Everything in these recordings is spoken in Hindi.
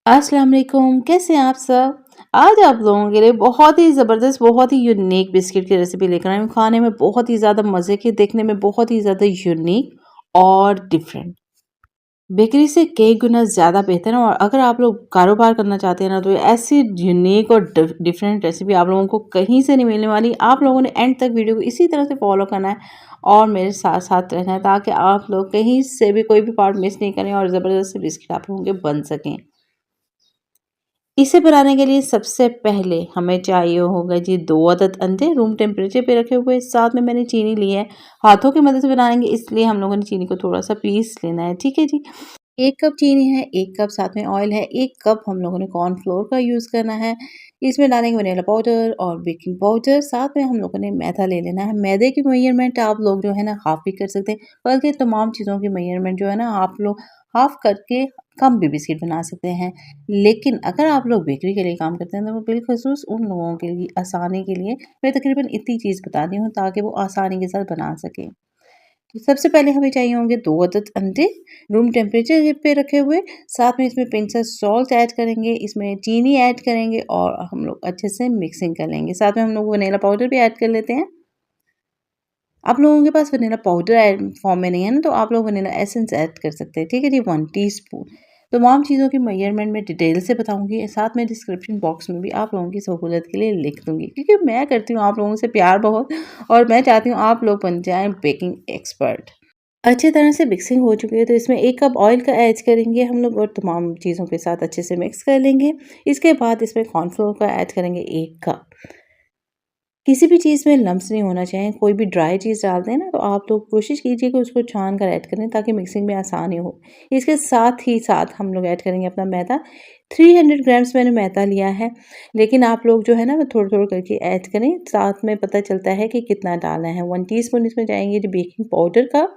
अस्सलाम वालेकुम, कैसे हैं आप सब? आज आप लोगों के लिए बहुत ही ज़बरदस्त, बहुत ही यूनिक बिस्किट की रेसिपी लेकर आई हूँ। खाने में बहुत ही ज़्यादा मज़े की, देखने में बहुत ही ज़्यादा यूनिक और डिफरेंट। बेकरी से कई गुना ज़्यादा बेहतर है और अगर आप लोग कारोबार करना चाहते हैं ना, तो ऐसी यूनिक और डिफरेंट रेसिपी आप लोगों को कहीं से नहीं मिलने वाली। आप लोगों ने एंड तक वीडियो को इसी तरह से फॉलो करना है और मेरे साथ-साथ रहना है, ताकि आप लोग कहीं से भी कोई भी पार्ट मिस नहीं करें और ज़बरदस्त से बिस्किट आप लोगों के बन सकें। इसे बनाने के लिए सबसे पहले हमें चाहिए होगा जी 2 अदद अंडे रूम टेम्परेचर पे रखे हुए, साथ में मैंने चीनी ली है। हाथों की मदद से बनाएँगे इसलिए हम लोगों ने चीनी को थोड़ा-सा पीस लेना है, ठीक है जी। 1 कप चीनी है, 1 कप साथ में ऑयल है, 1 कप हम लोगों ने कॉर्नफ्लोर का यूज़ करना है। इसमें डालेंगे वनीला पाउडर और बेकिंग पाउडर, साथ में हम लोगों ने मैदा ले लेना है। मैदे की मेजरमेंट आप लोग जो है ना हाफ़ भी कर सकते हैं, बल्कि तमाम चीज़ों की मेजरमेंट जो है ना आप लोग हाफ़ करके कम भी बिस्किट बना सकते हैं। लेकिन अगर आप लोग बेकरी के लिए काम करते हैं तो वो बिलख़ुसूस उन लोगों के लिए आसानी के लिए मैं तकरीबन इतनी चीज़ बता रही हूँ ताकि वो आसानी के साथ बना सकें। तो सबसे पहले हमें चाहिए होंगे 2 अदद अंडे रूम टेम्परेचर पे रखे हुए, साथ में इसमें पिंच सॉल्ट ऐड करेंगे, इसमें चीनी ऐड करेंगे और हम लोग अच्छे से मिक्सिंग कर लेंगे। साथ में हम लोग वनीला पाउडर भी ऐड कर लेते हैं। आप लोगों के पास वनीला पाउडर ऐड फॉर्म में नहीं है ना, तो आप लोग वनीला एसेंस ऐड कर सकते हैं, ठीक है जी, 1 टीस्पून। तमाम चीज़ों की मेजरमेंट मैं डिटेल से बताऊँगी, साथ में डिस्क्रिप्शन बॉक्स में भी आप लोगों की सहूलियत के लिए लिख दूँगी, क्योंकि मैं करती हूँ आप लोगों से प्यार बहुत और मैं चाहती हूँ आप लोग बन जाएँ बेकिंग एक्सपर्ट। अच्छी तरह से मिक्सिंग हो चुकी है तो इसमें 1 कप ऑयल का ऐड करेंगे हम लोग और तमाम चीज़ों के साथ अच्छे से मिक्स कर लेंगे। इसके बाद इसमें कॉर्नफ्लोर का ऐड करेंगे 1 कप। किसी भी चीज़ में लम्स नहीं होना चाहिए, कोई भी ड्राई चीज़ डालते हैं ना तो आप लोग कोशिश कीजिए कि उसको छान कर ऐड करें ताकि मिक्सिंग में आसानी हो। इसके साथ ही साथ हम लोग ऐड करेंगे अपना मैदा। 300 ग्राम्स मैंने मैदा लिया है, लेकिन आप लोग जो है ना वो थोड़ा-थोड़ा करके ऐड करें, साथ में पता चलता है कि कितना डालना है। 1 टीस्पून इसमें जाएँगे जो बेकिंग पाउडर का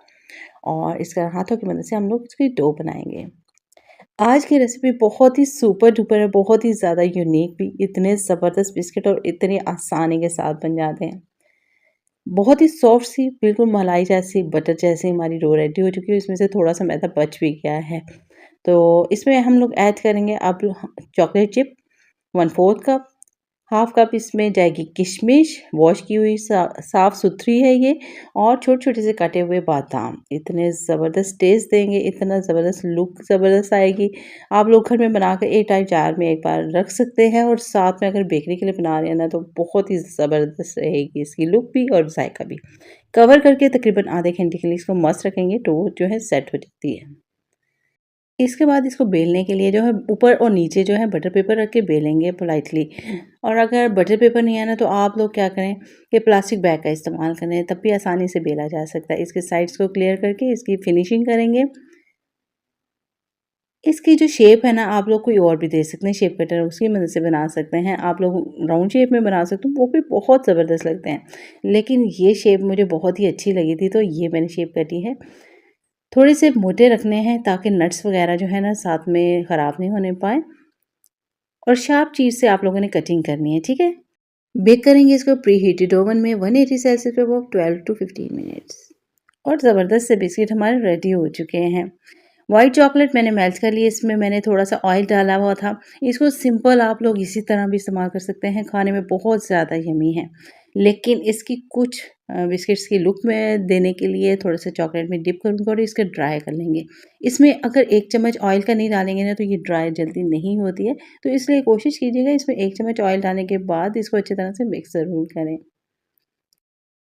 और इसका हाथों की मदद से हम लोग इसकी डो बनाएँगे। आज की रेसिपी बहुत ही सुपर डुपर है, बहुत ही ज़्यादा यूनिक भी, इतने ज़बरदस्त बिस्किट और इतनी आसानी के साथ बन जाते हैं। बहुत ही सॉफ्ट सी, बिल्कुल मलाई जैसी, बटर जैसी हमारी डो रेडी हो चुकी है, इसमें से थोड़ा-सा मैदा बच भी गया है। तो इसमें हम लोग ऐड करेंगे अब chocolate chip 1/4 cup, half cup इसमें जाएगी किशमिश, वॉश की हुई साफ़ सुथरी है ये, और छोटे-छोटे से कटे हुए बादाम। इतने ज़बरदस्त टेस्ट देंगे, इतना ज़बरदस्त लुक ज़बरदस्त आएगी। आप लोग घर में बनाकर एयर टाइट जार में एक बार रख सकते हैं और साथ में अगर बेकरी के लिए बना रहे हैं ना तो बहुत ही ज़बरदस्त रहेगी इसकी लुक भी और जायका भी। कवर करके तकरीबन आधे घंटे के लिए इसको मस्त रखेंगे तो जो है सेट हो जाती है। इसके बाद इसको बेलने के लिए जो है ऊपर और नीचे जो है बटर पेपर रख के बेलेंगे पोलाइटली। और अगर बटर पेपर नहीं है ना तो आप लोग क्या करें कि प्लास्टिक बैग का इस्तेमाल करें, तब भी आसानी से बेला जा सकता है। इसके साइड्स को क्लियर करके इसकी फिनिशिंग करेंगे। इसकी जो शेप है ना आप लोग कोई और भी दे सकते हैं, शेप कटर उसकी मदद से बना सकते हैं। आप लोग राउंड शेप में बना सकते हो, वो भी बहुत ज़बरदस्त लगते हैं। लेकिन ये शेप मुझे बहुत ही अच्छी लगी थी तो ये मैंने शेप कटी है। थोड़े से मोटे रखने हैं ताकि नट्स वगैरह जो है ना साथ में ख़राब नहीं होने पाए, और शार्प चीज़ से आप लोगों ने कटिंग करनी है, ठीक है? बेक करेंगे इसको प्री हीटेड ओवन में 180 सेल्सियस पे वो 12 टू 15 मिनट्स। और ज़बरदस्त से बिस्किट हमारे रेडी हो चुके हैं। व्हाइट चॉकलेट मैंने मेल्ट कर ली, इसमें मैंने थोड़ा-सा ऑयल डाला हुआ था। इसको सिंपल आप लोग इसी तरह भी इस्तेमाल कर सकते हैं, खाने में बहुत ज़्यादा यम्मी है। लेकिन इसकी कुछ बिस्किट्स की लुक में देने के लिए थोड़ा-सा चॉकलेट में डिप करूँगी और इसको ड्राई कर लेंगे। इसमें अगर 1 चम्मच ऑयल का नहीं डालेंगे ना तो ये ड्राई जल्दी नहीं होती है, तो इसलिए कोशिश कीजिएगा इसमें 1 चम्मच ऑयल डालने के बाद इसको अच्छी तरह से मिक्स ज़रूर करें।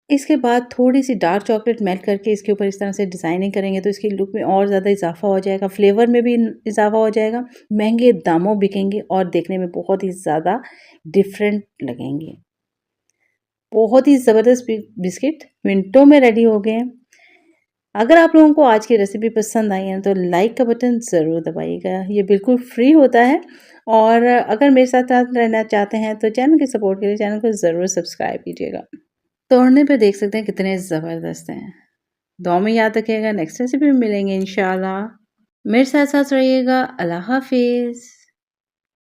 इसके बाद थोड़ी-सी डार्क चॉकलेट मेल्ट करके इसके ऊपर इस तरह से डिज़ाइनिंग करेंगे तो इसकी लुक में और ज़्यादा इज़ाफ़ा हो जाएगा, फ्लेवर में भी इज़ाफ़ा हो जाएगा, महँगे दामों बिकेंगे और देखने में बहुत ही ज़्यादा डिफरेंट लगेंगे। बहुत ही ज़बरदस्त बिस्किट मिनटों में रेडी हो गए हैं। अगर आप लोगों को आज की रेसिपी पसंद आई है तो लाइक का बटन ज़रूर दबाइएगा, ये बिल्कुल फ्री होता है। और अगर मेरे साथ रहना चाहते हैं तो चैनल की सपोर्ट के लिए चैनल को ज़रूर सब्सक्राइब कीजिएगा। तोड़ने पे देख सकते हैं कितने ज़बरदस्त हैं। दुआ में याद रखिएगा, नेक्स्ट रेसिपी में मिलेंगे इंशाल्लाह। मेरे साथ साथ रहिएगा। अल्लाह हाफ़िज़।